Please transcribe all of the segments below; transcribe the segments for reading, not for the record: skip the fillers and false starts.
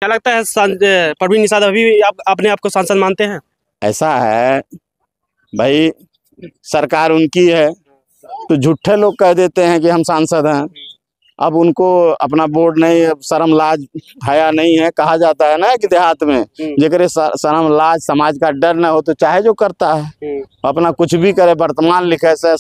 क्या लगता है परवीन निषाद अभी अपने आप को सांसद मानते हैं? ऐसा है भाई, सरकार उनकी है तो झूठे लोग कह देते हैं कि हम सांसद हैं। अब उनको अपना वोट नहीं, अब शर्म लाज हया नहीं है। कहा जाता है ना कि देहात में जेकरे शर्म लाज समाज का डर न हो तो चाहे जो करता है अपना कुछ भी करे, वर्तमान लिखे से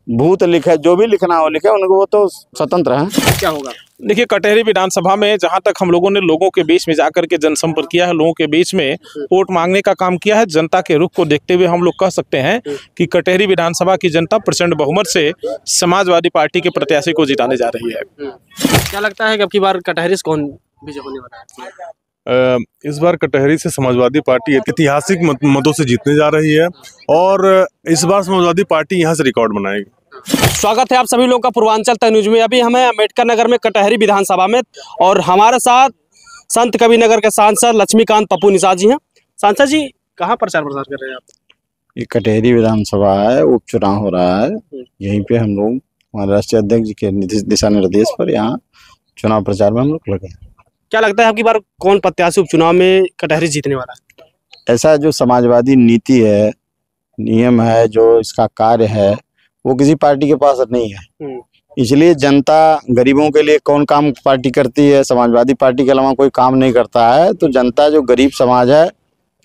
भूत लिखे, जो भी लिखना हो लिखे, उनको वो तो स्वतंत्र है। क्या होगा? देखिए, कटहरी विधानसभा में जहां तक हम लोगों ने लोगों के बीच में जाकर के जनसंपर्क किया है, लोगों के बीच में वोट मांगने का काम किया है, जनता के रुख को देखते हुए हम लोग कह सकते हैं कि कटहरी विधानसभा की जनता प्रचंड बहुमत से समाजवादी पार्टी के प्रत्याशी को जिताने जा रही है। क्या लगता है कि अब की बार कटहरी से कौन विजय होने वाला है? इस बार कटहरी से समाजवादी पार्टी ऐतिहासिक मतों से जीतने जा रही है और इस बार समाजवादी पार्टी यहां से रिकॉर्ड बनाएगी। स्वागत है आप सभी लोग का पूर्वांचल तक न्यूज में। अभी हमें अम्बेडकर नगर में कटहरी विधानसभा में और हमारे साथ संत कबीर नगर के सांसद लक्ष्मीकांत पप्पू निषाद जी हैं। सांसद जी, कहाँ प्रचार प्रसार कर रहे हैं आप? ये कटहरी विधानसभा है, उपचुनाव हो रहा है। यहीं पे हम लोग हमारे राष्ट्रीय अध्यक्ष जी के दिशा निर्देश पर यहाँ चुनाव प्रचार में हम लोग लगे। क्या लगता है आपकी बार कौन प्रत्याशी उपचुनाव में कटहरी जीतने वाला है? ऐसा जो समाजवादी नीति है, नियम है, जो इसका कार्य है, वो किसी पार्टी के पास नहीं है। इसलिए जनता गरीबों के लिए कौन काम पार्टी करती है? समाजवादी पार्टी के अलावा कोई काम नहीं करता है। तो जनता जो गरीब समाज है,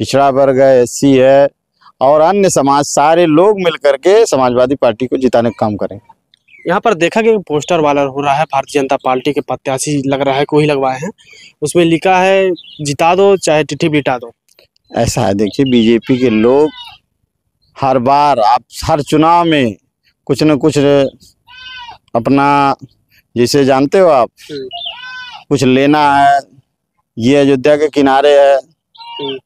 पिछड़ा वर्ग है, एससी है और अन्य समाज, सारे लोग मिलकर के समाजवादी पार्टी को जिताने का काम करेंगे। यहाँ पर देखा कि पोस्टर वाला हो रहा है, भारतीय जनता पार्टी के प्रत्याशी लग रहा है, कोई लगवाए हैं, उसमें लिखा है जिता दो चाहे चिट्ठी बिटा दो। ऐसा है, देखिए बीजेपी के लोग हर बार, आप हर चुनाव में कुछ न कुछ अपना, जैसे जानते हो आप, कुछ लेना है। ये अयोध्या के किनारे है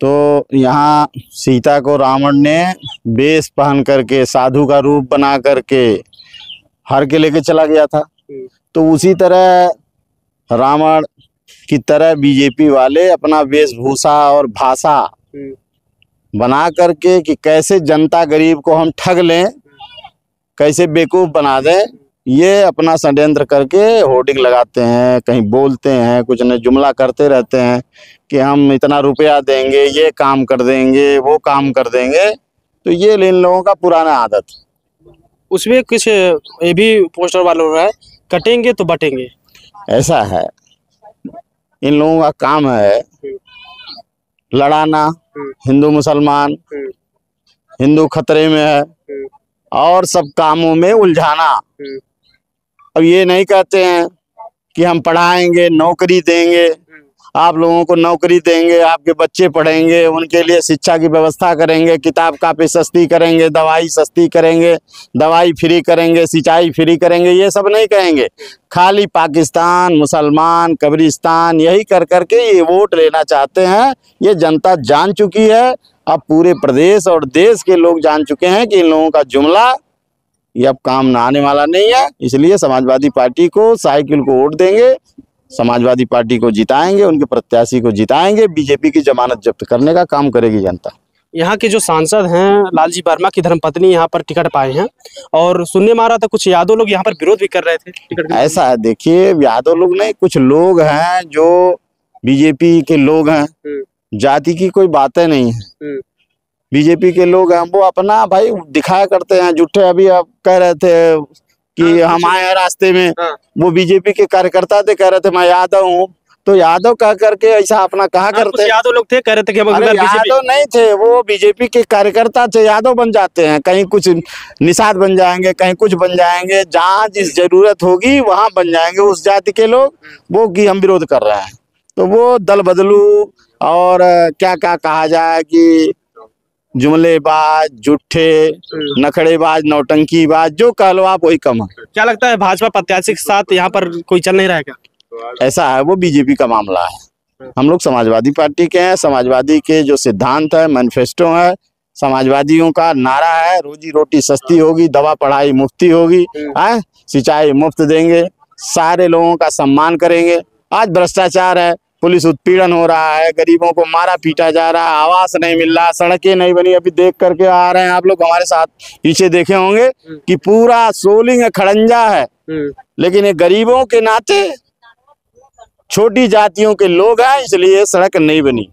तो यहाँ सीता को रावण ने वेश पहन करके, साधु का रूप बना करके हर के लेके चला गया था। तो उसी तरह रावण की तरह बीजेपी वाले अपना वेशभूषा और भाषा बना करके कि कैसे जनता गरीब को हम ठग लें, कैसे बेवकूफ़ बना दें, ये अपना षड्यंत्र करके होर्डिंग लगाते हैं, कहीं बोलते हैं, कुछ न जुमला करते रहते हैं कि हम इतना रुपया देंगे, ये काम कर देंगे, वो काम कर देंगे। तो ये इन लोगों का पुराना आदत। उसमें कुछ ये भी पोस्टर वाला हो रहा है, कटेंगे तो बटेंगे। ऐसा है, इन लोगों का काम है लड़ाना, हिंदू मुसलमान, हिंदू खतरे में है और सब कामों में उलझाना। अब ये नहीं कहते हैं कि हम पढ़ाएंगे, नौकरी देंगे, आप लोगों को नौकरी देंगे, आपके बच्चे पढ़ेंगे, उनके लिए शिक्षा की व्यवस्था करेंगे, किताब कापी सस्ती करेंगे, दवाई सस्ती करेंगे, दवाई फ्री करेंगे, सिंचाई फ्री करेंगे, ये सब नहीं कहेंगे। खाली पाकिस्तान, मुसलमान, कब्रिस्तान, यही कर करके ये वोट लेना चाहते हैं। ये जनता जान चुकी है, अब पूरे प्रदेश और देश के लोग जान चुके हैं कि इन लोगों का जुमला ये अब काम ना आने वाला नहीं है। इसलिए समाजवादी पार्टी को, साइकिल को वोट देंगे, समाजवादी पार्टी को जिताएंगे, उनके प्रत्याशी को जिताएंगे। बीजेपी की जमानत जब्त करने का काम करेगी जनता। यहाँ के जो सांसद हैं लालजी वर्मा की धर्मपत्नी यहाँ पर टिकट पाए हैं और सुनने में आ रहा था कुछ यादव लोग यहाँ पर विरोध भी कर रहे थे टिकट। ऐसा है, देखिए यादव लोग नहीं, कुछ लोग हैं जो बीजेपी के लोग हैं, जाति की कोई बातें नहीं है। बीजेपी के लोग हैं, वो अपना भाई दिखाया करते हैं झूठे। अभी आप कह रहे थे कि हम आए रास्ते में, वो बीजेपी के कार्यकर्ता थे, कह रहे थे मैं यादव हूँ, तो यादव कह करके ऐसा अपना कहा करते हैं। यादव लोग थे, कह रहे थे कि हम यादव नहीं थे, वो बीजेपी के कार्यकर्ता थे। यादव बन जाते हैं, कहीं कुछ निषाद बन जाएंगे, कहीं कुछ बन जाएंगे, जहाँ जिस जरूरत होगी वहां बन जाएंगे उस जाति के लोग। वो कि हम विरोध कर रहे हैं तो वो दल बदलू और क्या क्या कहा जाए कि जुमलेबाज, झूठे, नखड़ेबाज, नौटंकीबाज, जो कह लो आप वही कम है। क्या लगता है भाजपा प्रत्याशी के साथ यहाँ पर कोई चल नहीं रहा है क्या? ऐसा है, वो बीजेपी का मामला है। हम लोग समाजवादी पार्टी के हैं। समाजवादी के जो सिद्धांत है, मैनिफेस्टो है, समाजवादियों का नारा है रोजी रोटी सस्ती होगी, दवा पढ़ाई मुफ्ती होगी, सिंचाई मुफ्त देंगे, सारे लोगों का सम्मान करेंगे। आज भ्रष्टाचार है, पुलिस उत्पीड़न हो रहा है, गरीबों को मारा पीटा जा रहा है, आवास नहीं मिल रहा, सड़कें नहीं बनी। अभी देख करके आ रहे हैं आप लोग हमारे साथ, पीछे देखे होंगे कि पूरा सोलिंग खड़ंजा है। लेकिन ये गरीबों के नाते छोटी जातियों के लोग हैं, इसलिए सड़क नहीं बनी,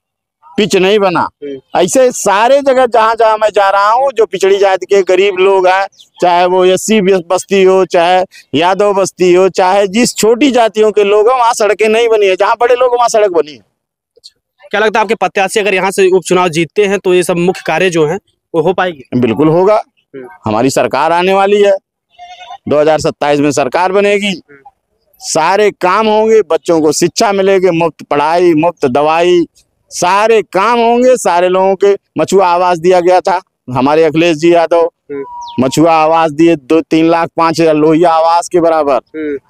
पिच नहीं बना। ऐसे सारे जगह जहाँ जहाँ मैं जा रहा हूँ, जो पिछड़ी जाति के गरीब लोग हैं, चाहे वो एससी बस्ती हो, चाहे यादव बस्ती हो, चाहे जिस छोटी जातियों के लोग हैं, वहाँ सड़कें नहीं बनी है। जहाँ बड़े लोग वहाँ सड़क बनी है। क्या लगता है आपके प्रत्याशी अगर यहाँ से उपचुनाव जीतते हैं तो ये सब मुख्य कार्य जो हैं वो हो पाएगी? बिल्कुल होगा। हमारी सरकार आने वाली है, 2027 में सरकार बनेगी, सारे काम होंगे, बच्चों को शिक्षा मिलेगी, मुफ्त पढ़ाई, मुफ्त दवाई, सारे काम होंगे। सारे लोगों के मछुआ आवास दिया गया था, हमारे अखिलेश जी यादव मछुआ आवास दिए, 2-3 लाख 5,000 लोहिया आवास के बराबर।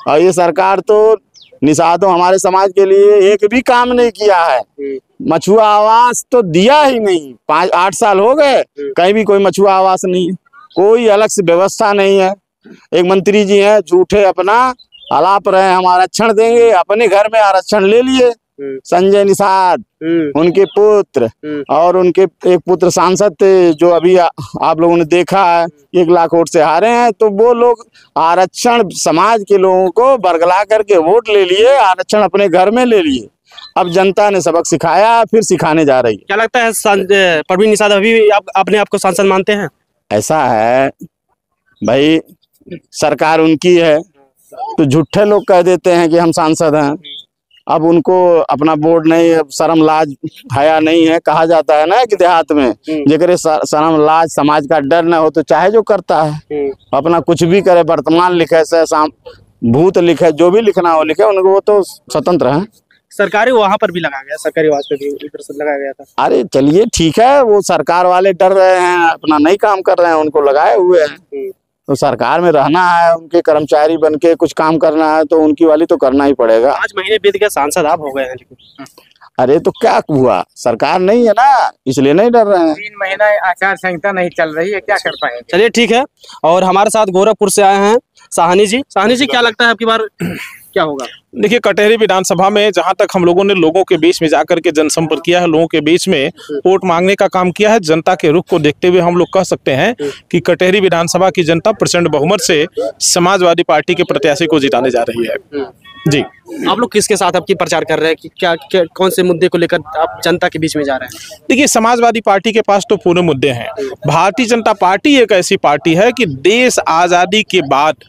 और ये सरकार तो निषादों हमारे समाज के लिए एक भी काम नहीं किया है। मछुआ आवास तो दिया ही नहीं, 5-8 साल हो गए, कहीं भी कोई मछुआ आवास नहीं है, कोई अलग से व्यवस्था नहीं है। एक मंत्री जी हैं झूठे अपना आलाप रहे, हम आरक्षण देंगे, अपने घर में आरक्षण ले लिए। संजय निषाद उनके पुत्र और उनके एक पुत्र सांसद थे, जो अभी आप लोगों ने देखा है 1 लाख वोट से हारे हैं। तो वो लोग आरक्षण समाज के लोगों को बरगला करके वोट ले लिए, आरक्षण अपने घर में ले लिए। अब जनता ने सबक सिखाया, फिर सिखाने जा रही है। क्या लगता है परवीन निषाद अभी अपने आप को सांसद मानते हैं? ऐसा है भाई, सरकार उनकी है तो झूठे लोग कह देते हैं कि हम सांसद हैं। अब उनको अपना बोर्ड नहीं, शर्म लाज हया नहीं है। कहा जाता है ना कि देहात में जेकरे शर्म लाज समाज का डर न हो तो चाहे जो करता है, अपना कुछ भी करे, वर्तमान लिखे से भूत लिखे, जो भी लिखना हो लिखे, उनको वो तो स्वतंत्र है। सरकारी वहां पर भी लगाया गया, सरकारी आवास पे भी इधर से लगाया गया था। अरे चलिए ठीक है, वो सरकार वाले डर रहे हैं, अपना नहीं काम कर रहे हैं, उनको लगाए हुए हैं। तो सरकार में रहना है, उनके कर्मचारी बन के कुछ काम करना है, तो उनकी वाली तो करना ही पड़ेगा। 5 महीने बीत गए, सांसद आप हो गए हैं। अरे तो क्या हुआ, सरकार नहीं है ना, इसलिए नहीं डर रहे हैं। 3 महीना आचार संहिता नहीं चल रही है, क्या कर पाएंगे? चलिए ठीक है। और हमारे साथ गोरखपुर से आए हैं साहनी जी। साहनी जी, क्या लगता है आपकी बार क्या होगा? देखिए, कटहरी विधानसभा में जहां तक हम लोगों ने लोगों के बीच में जाकर के जनसंपर्क किया है, लोगों के बीच में वोट मांगने का काम किया है, जनता के रुख को देखते हुए हम लोग कह सकते हैं कि कटहरी विधानसभा की जनता प्रचंड बहुमत से समाजवादी पार्टी के प्रत्याशी को जिताने जा रही है। जी, आप लोग किसके साथ आपकी प्रचार कर रहे हैं कि क्या कौन से मुद्दे को लेकर आप जनता के बीच में जा रहे हैं? देखिए, समाजवादी पार्टी के पास तो पूरे मुद्दे हैं। भारतीय जनता पार्टी एक ऐसी पार्टी है कि देश आजादी के बाद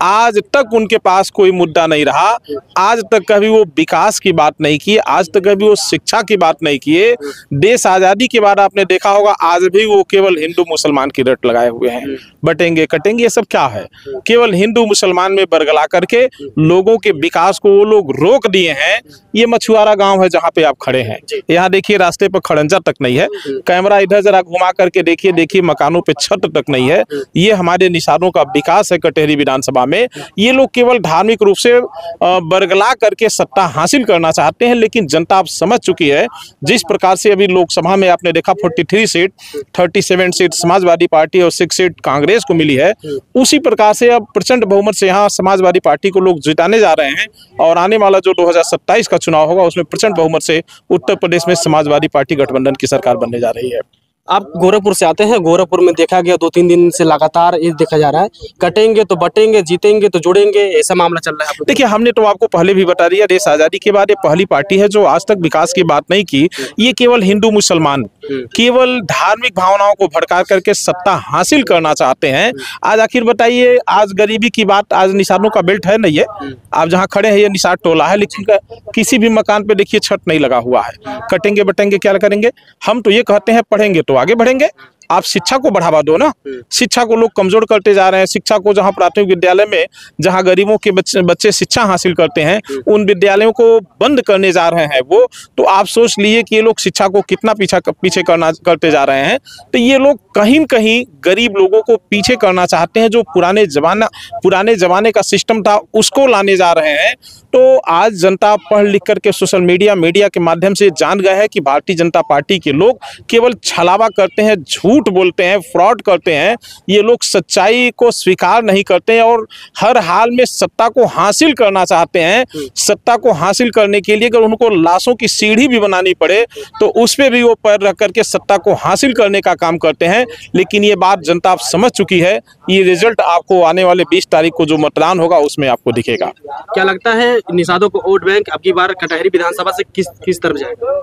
आज तक उनके पास कोई मुद्दा नहीं रहा। आज तक कभी वो विकास की बात नहीं की, आज तक कभी वो शिक्षा की बात नहीं किए। देश आजादी के बाद आपने देखा होगा, आज भी वो केवल हिंदू मुसलमान की रट लगाए हुए हैं। बटेंगे कटेंगे, ये सब क्या है? केवल हिंदू मुसलमान में बरगला करके लोगों के विकास को वो लोग रोक दिए हैं। ये मछुआरा गांव है जहां पे आप खड़े हैं, यहाँ देखिए रास्ते पर खड़ंजा तक नहीं है। कैमरा इधर जरा घुमा करके देखिए मकानों पे छत तक नहीं है। ये हमारे निशानों का विकास है कटहरी विधानसभा में। ये लोग केवल धार्मिक रूप से बरगला करके सत्ता हासिल करना चाहते हैं, लेकिन जनता अब समझ चुकी है। जिस प्रकार से अभी लोकसभा में आपने देखा 43 सीट, 37 सीट समाजवादी पार्टी और 6 सीट कांग्रेस को मिली है, उसी प्रकार से अब प्रचंड बहुमत से यहाँ समाजवादी पार्टी को लोग जिताने जा रहे हैं। और आने वाला जो 2027 का चुनाव होगा, उसमें प्रचंड बहुमत से उत्तर प्रदेश में समाजवादी पार्टी गठबंधन की सरकार बनने जा रही है। आप गोरखपुर से आते हैं। गोरखपुर में देखा गया 2-3 दिन से लगातार ये देखा जा रहा है, कटेंगे तो बटेंगे, जीतेंगे तो जुड़ेंगे, ऐसा मामला चल रहा है। देखिए, हमने तो आपको पहले भी बता दिया, देश आजादी के बाद ये पहली पार्टी है जो आज तक विकास की बात नहीं की। ये केवल हिंदू मुसलमान, केवल धार्मिक भावनाओं को भड़का करके सत्ता हासिल करना चाहते हैं। आज आखिर बताइए, आज गरीबी की बात, आज निशानों का बेल्ट है नहीं है। आप जहाँ खड़े हैं ये निशान टोला है, लेकिन किसी भी मकान पे देखिए छत नहीं लगा हुआ है। कटेंगे बटेंगे क्या करेंगे? हम तो ये कहते हैं पढ़ेंगे तो आगे बढ़ेंगे। आप शिक्षा को बढ़ावा दो ना। शिक्षा को लोग कमजोर करते जा रहे हैं। शिक्षा को जहां प्राथमिक विद्यालय में जहां गरीबों के बच्चे शिक्षा हासिल करते हैं, उन विद्यालयों को बंद करने जा रहे हैं वो। तो आप सोच लिए कि ये लोग शिक्षा को कितना पीछे करते जा रहे हैं। तो ये लोग कहीं न कहीं गरीब लोगों को पीछे करना चाहते हैं। जो पुराने जमाने का सिस्टम था उसको लाने जा रहे हैं। तो आज जनता पढ़ लिख करके सोशल मीडिया के माध्यम से जान गए हैं कि भारतीय जनता पार्टी के लोग केवल छलावा करते हैं, झूठ बोलते हैं, फ्रॉड करते हैं। ये लोग सच्चाई को स्वीकार नहीं करते हैं और हर हाल में सत्ता को हासिल करना चाहते हैं। सत्ता को हासिल करने के लिए अगर उनको लाशों की सीढ़ी भी बनानी पड़े तो उस पर भी वो पैर रख करके सत्ता को हासिल करने का काम करते हैं। लेकिन ये बात जनता आप समझ चुकी है। ये रिजल्ट आपको आने वाले 20 तारीख को जो मतदान होगा उसमें आपको दिखेगा। क्या लगता है निषादों को वोट बैंक अब की बार कटहरी विधानसभा से किस तरफ जाएगा?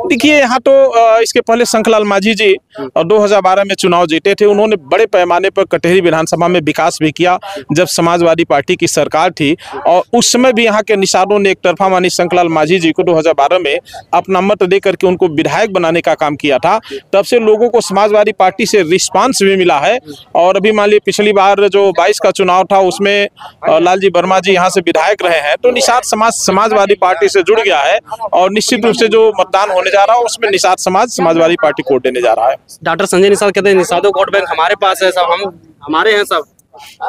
देखिए, यहाँ तो इसके पहले शंखलाल माझी जी और 2012 में चुनाव जीते थे। उन्होंने बड़े पैमाने पर कटहरी विधानसभा में विकास भी किया जब समाजवादी पार्टी की सरकार थी, और उस समय भी यहाँ के निषादों ने एक तरफा मानी शंखलाल माझी जी को 2012 में अपना मत दे करके उनको विधायक बनाने का काम किया था। तब से लोगों को समाजवादी पार्टी से रिस्पांस भी मिला है। और अभी मान लीजिए पिछली बार जो 22 का चुनाव था उसमें लालजी वर्मा जी यहाँ से विधायक रहे हैं, तो निषाद समाज समाजवादी पार्टी से जुड़ गया है और निश्चित रूप से जो मतदान होने जा रहा है उसमें निषाद समाज समाजवादी पार्टी को वोट देने जा रहा है। डॉक्टर संजय निषाद कहते हैं निषादों को वोट बैंक हमारे पास है, सब हम हमारे हैं सब।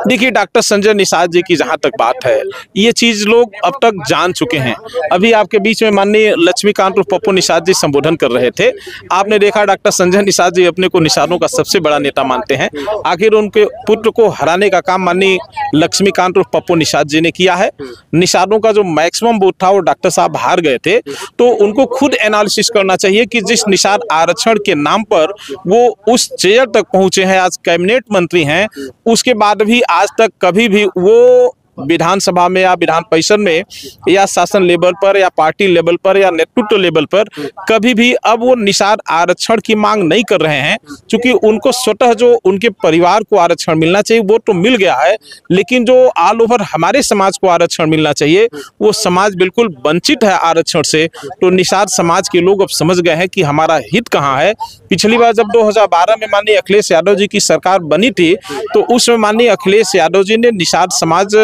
देखिए, डॉक्टर संजय निषाद जी की जहां तक बात है, ये चीज लोग अब तक जान चुके हैं। अभी आपके बीच में माननीय लक्ष्मीकांत और पप्पू निषाद जी संबोधन कर रहे थे। आपने देखा डॉक्टर संजय निषाद जी अपने को निषादों का सबसे बड़ा नेता मानते हैं। आखिर उनके पुत्र को हराने का काम माननीय लक्ष्मीकांत और पप्पू निषाद जी ने किया है। निषादों का जो मैक्सिमम वोट था वो डॉक्टर साहब हार गए थे, तो उनको खुद एनालिसिस करना चाहिए कि जिस निषाद आरक्षण के नाम पर वो उस चेयर तक पहुंचे हैं, आज कैबिनेट मंत्री हैं, उसके बाद भी आज तक कभी भी वो विधानसभा में या विधान परिषद में या शासन लेवल पर या पार्टी लेवल पर या नेतृत्व लेवल पर कभी भी अब वो निषाद आरक्षण की मांग नहीं कर रहे हैं, क्योंकि उनको स्वतः जो उनके परिवार को आरक्षण मिलना चाहिए वो तो मिल गया है, लेकिन जो ऑल ओवर हमारे समाज को आरक्षण मिलना चाहिए वो समाज बिल्कुल वंचित है आरक्षण से। तो निषाद समाज के लोग अब समझ गए हैं कि हमारा हित कहाँ है। पिछली बार जब 2012 में माननीय अखिलेश यादव जी की सरकार बनी थी, तो उसमें माननीय अखिलेश यादव जी ने निषाद समाज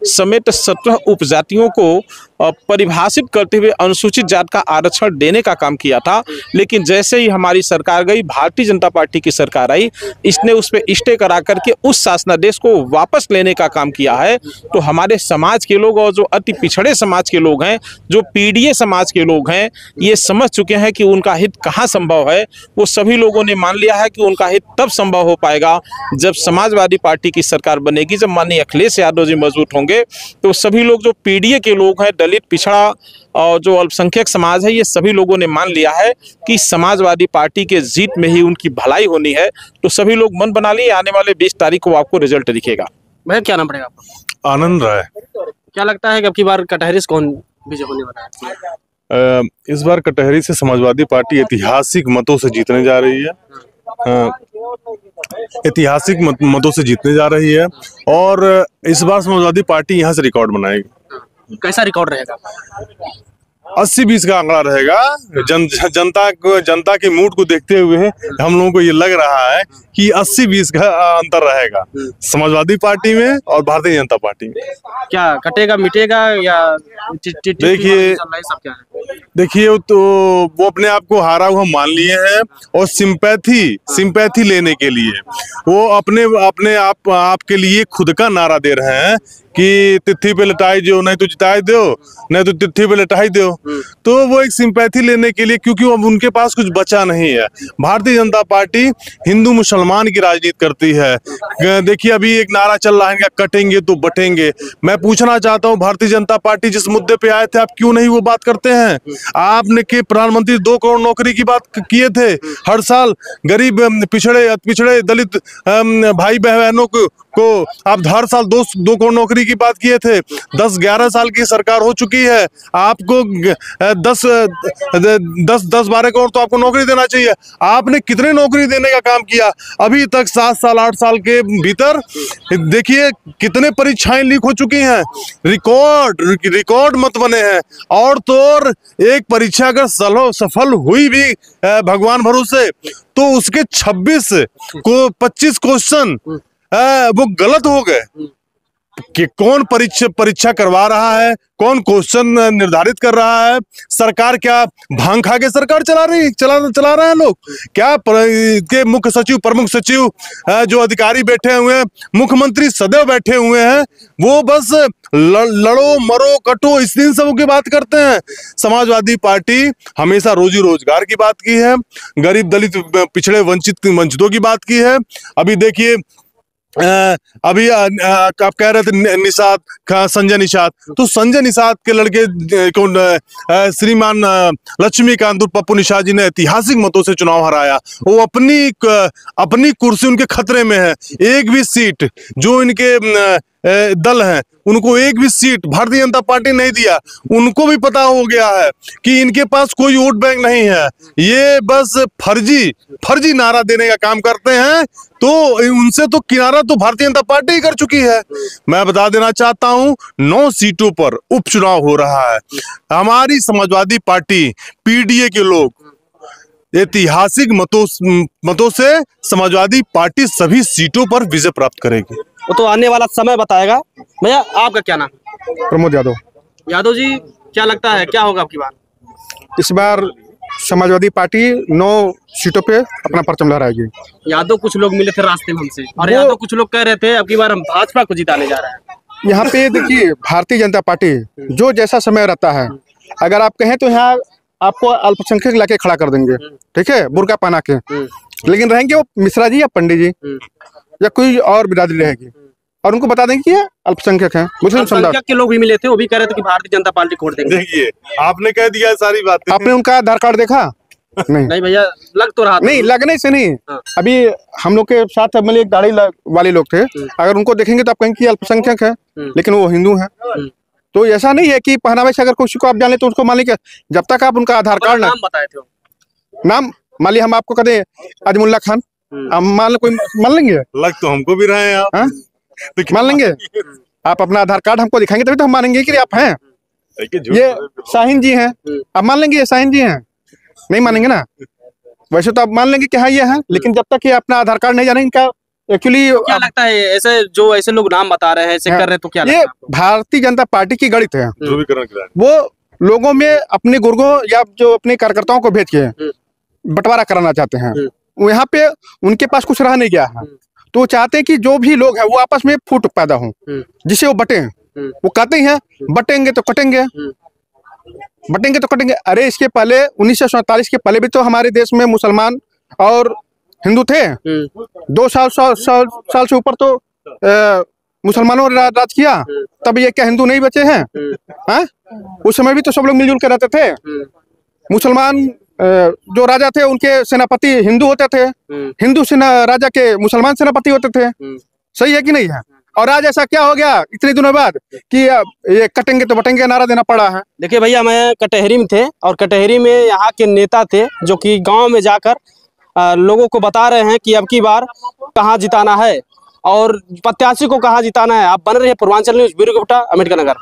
समेत 17 उपजातियों को परिभाषित करते हुए अनुसूचित जात का आरक्षण देने का काम किया था। लेकिन जैसे ही हमारी सरकार गई, भारतीय जनता पार्टी की सरकार आई, इसने उस पर स्टे करा करके उस शासनादेश को वापस लेने का काम किया है। तो हमारे समाज के लोग और जो अति पिछड़े समाज के लोग हैं, जो पीडीए समाज के लोग हैं, ये समझ चुके हैं कि उनका हित कहाँ संभव है। वो सभी लोगों ने मान लिया है कि उनका हित तब संभव हो पाएगा जब समाजवादी पार्टी की सरकार बनेगी, जब माननीय अखिलेश यादव जी मजबूत होंगे। तो सभी लोग जो पीडीए के लोग हैं, दलित, पिछड़ा और जो अल्पसंख्यक समाज है, ये सभी लोगों ने मान लिया है कि समाजवादी पार्टी के जीत में ही उनकी भलाई होनी है। तो सभी लोग मन बना लिए, आने वाले 20 तारीख को आपको रिजल्ट दिखेगा। भैया क्या नाम पड़ेगा आपका? आनंद राय। क्या लगता है कि अब की बार कटहरी से कौन विजय होने वाला है? इस बार कटहरी से समाजवादी पार्टी ऐतिहासिक मतों से जीतने जा रही है। ऐतिहासिक मतों से जीतने जा रही है और इस बार समाजवादी पार्टी यहाँ से रिकॉर्ड बनाएगी। कैसा रिकॉर्ड रहेगा? 80-20 का आंकड़ा रहेगा। जनता के मूड को देखते हुए हम लोगों को ये लग रहा है कि 80-20 का अंतर रहेगा समाजवादी पार्टी में और भारतीय जनता पार्टी में। क्या कटेगा मिटेगा या देखिए तो वो अपने आप को हारा हुआ मान लिए हैं और सिंपैथी लेने के लिए वो अपने आप के लिए खुद का नारा दे रहे हैं कि तिथि पे लटाई दो, नहीं तो जिताई दो, नहीं तो तिथि पे लटाई दो। तो वो एक सिंपैथी लेने के लिए, क्योंकि अब उनके पास कुछ बचा नहीं है। भारतीय जनता पार्टी हिंदू मुसलमान की राजनीति करती है। देखिए अभी एक नारा चल रहा है कि कटेंगे तो बटेंगे। मैं पूछना चाहता हूँ, भारतीय जनता पार्टी जिस मुद्दे पे आए थे, आप क्यों नहीं वो बात करते हैं? आपने के प्रधानमंत्री 2 करोड़ नौकरी की बात किए थे। हर साल गरीब, पिछड़े दलित भाई बहनों को आप हर साल 2 करोड़ नौकरी की बात किए थे। 10-11 साल की सरकार हो चुकी है, आपको 10-12 करोड़ तो आपको नौकरी देना चाहिए। आपने कितने नौकरी देने का काम किया अभी तक? 7 साल 8 साल के भीतर देखिए कितने परीक्षाएं लीक हो चुकी हैं। रिकॉर्ड मत बने हैं। और तो और एक परीक्षा अगर सफल हुई भी भगवान भरोसे, तो उसके 25 क्वेश्चन वो गलत हो गए। कि कौन परीक्षा करवा रहा है, कौन क्वेश्चन निर्धारित कर रहा है? सरकार क्या भांग खा के सरकार चला रहे हैं लोग क्या? के मुख्य सचिव, प्रमुख सचिव, जो अधिकारी बैठे हुए हैं, मुख्यमंत्री सदैव बैठे हुए हैं, वो बस लड़ो मरो कटो इस दिन सब की बात करते हैं। समाजवादी पार्टी हमेशा रोजी रोजगार की बात की है, गरीब दलित पिछड़े वंचितों की बात की है। अभी देखिए अभी आप कह रहे थे संजय निषाद, तो संजय निषाद के लड़के श्रीमान लक्ष्मीकांत और पप्पू निषाद जी ने ऐतिहासिक मतों से चुनाव हराया। वो अपनी कुर्सी उनके खतरे में है। एक भी सीट जो इनके दल हैं, उनको एक भी सीट भारतीय जनता पार्टी नहीं दिया। उनको भी पता हो गया है कि इनके पास कोई वोट बैंक नहीं है, ये बस फर्जी नारा देने का काम करते हैं। तो उनसे तो किनारा तो भारतीय जनता पार्टी ही कर चुकी है। मैं बता देना चाहता हूं 9 सीटों पर उपचुनाव हो रहा है। हमारी समाजवादी पार्टी पीडीए के लोग ऐतिहासिक मतों से समाजवादी पार्टी सभी सीटों पर विजय प्राप्त करेगी। वो तो आने वाला समय बताएगा। भैया आपका क्या नाम? प्रमोद यादव। यादव जी, क्या लगता है क्या होगा आपकी बार? इस बार समाजवादी पार्टी 9 सीटों पे अपना परचम लहराएगी। यादव कुछ लोग मिले थे रास्ते में हमसे, और यादव कुछ लोग कह रहे थे अब की बार हम भाजपा को जिताने जा रहे हैं। यहाँ पे देखिए, भारतीय जनता पार्टी जो जैसा समय रहता है, अगर आप कहें तो यहाँ आपको अल्पसंख्यक लाके खड़ा कर देंगे, ठीक है, बुर्का पहना के। लेकिन रहेंगे वो मिश्रा जी या पंडित जी या कोई और बिरादरी रहेगी, और उनको बता देंगे कि ये अल्पसंख्यक हैं, मुस्लिम समुदाय के लोग भी मिले थे, वो भी कह रहे थे कि भारतीय जनता पार्टी को वोट देंगे। देखिए, आपने कह दिया सारी बातें। आपने उनका आधार कार्ड देखा? नहीं भैया, लग तो रहा नहीं, लगने से नहीं। हाँ। अभी हम लोग के साथ मतलब एक दाढ़ी वाले लोग थे, अगर उनको देखेंगे तो आप कहेंगे कि अल्पसंख्यक है, लेकिन वो हिंदू हैं। तो ऐसा नहीं है कि पहनावे से अगर किसी को आप जान ले तो उसको मान लीजिए, जब तक आप उनका आधार कार्ड नाम बताए थे, नाम मान लीजिए, हम आपको कहते हैं अजमुल्ला खान, आप मान लो, कोई मान लेंगे? लग तो हमको भी रहे हैं आप। हाँ? तो मान लेंगे? आप अपना आधार कार्ड हमको दिखाएंगे तभी तो हम मानेंगे कि आप हैं। ये शाहीन जी हैं, आप मान लेंगे ये शाहीन जी हैं? नहीं मानेंगे ना। वैसे तो आप मान लेंगे कि हाँ ये हैं, लेकिन जब तक ये अपना आधार कार्ड नहीं जानेंगे, इनका एक्चुअली क्या लगता है ऐसे लोग नाम बता रहे हैं, ऐसे कर रहे हैं, तो क्या ये भारतीय जनता पार्टी की गणित है। ध्रुवीकरण करा है। वो लोगों में अपने गुर्गों या जो अपने कार्यकर्ताओं को भेज के बंटवारा कराना चाहते हैं। वो यहाँ पे उनके पास कुछ रह नहीं गया है, तो वो चाहते हैं कि जो भी लोग हैं वो आपस में फूट पैदा हो, जिससे वो बटे। वो कहते हैं बटेंगे तो कटेंगे, बटेंगे तो कटेंगे। अरे इसके पहले 1947 के पहले भी तो हमारे देश में मुसलमान और हिंदू थे। 2 साल से ऊपर तो मुसलमानों ने राज किया, तब ये क्या हिंदू नहीं बचे हैं? हाँ? उस समय भी तो सब लोग मिलजुल कर रहते थे। मुसलमान जो राजा थे उनके सेनापति हिंदू होते थे, हिंदू राजा के मुसलमान सेनापति होते थे। सही है कि नहीं है? और आज ऐसा क्या हो गया इतने दिनों बाद कि ये कटेंगे तो बटेंगे नारा देना पड़ा है। देखिए भैया, मैं कटहरी में थे, और कटहरी में यहाँ के नेता थे जो कि गांव में जाकर लोगों को बता रहे हैं कि अब की बार कहाँ जिताना है और प्रत्याशी को कहाँ जिताना है। आप बन रहे हैं Purvanchal news, bureau reporter, Ambedkar नगर।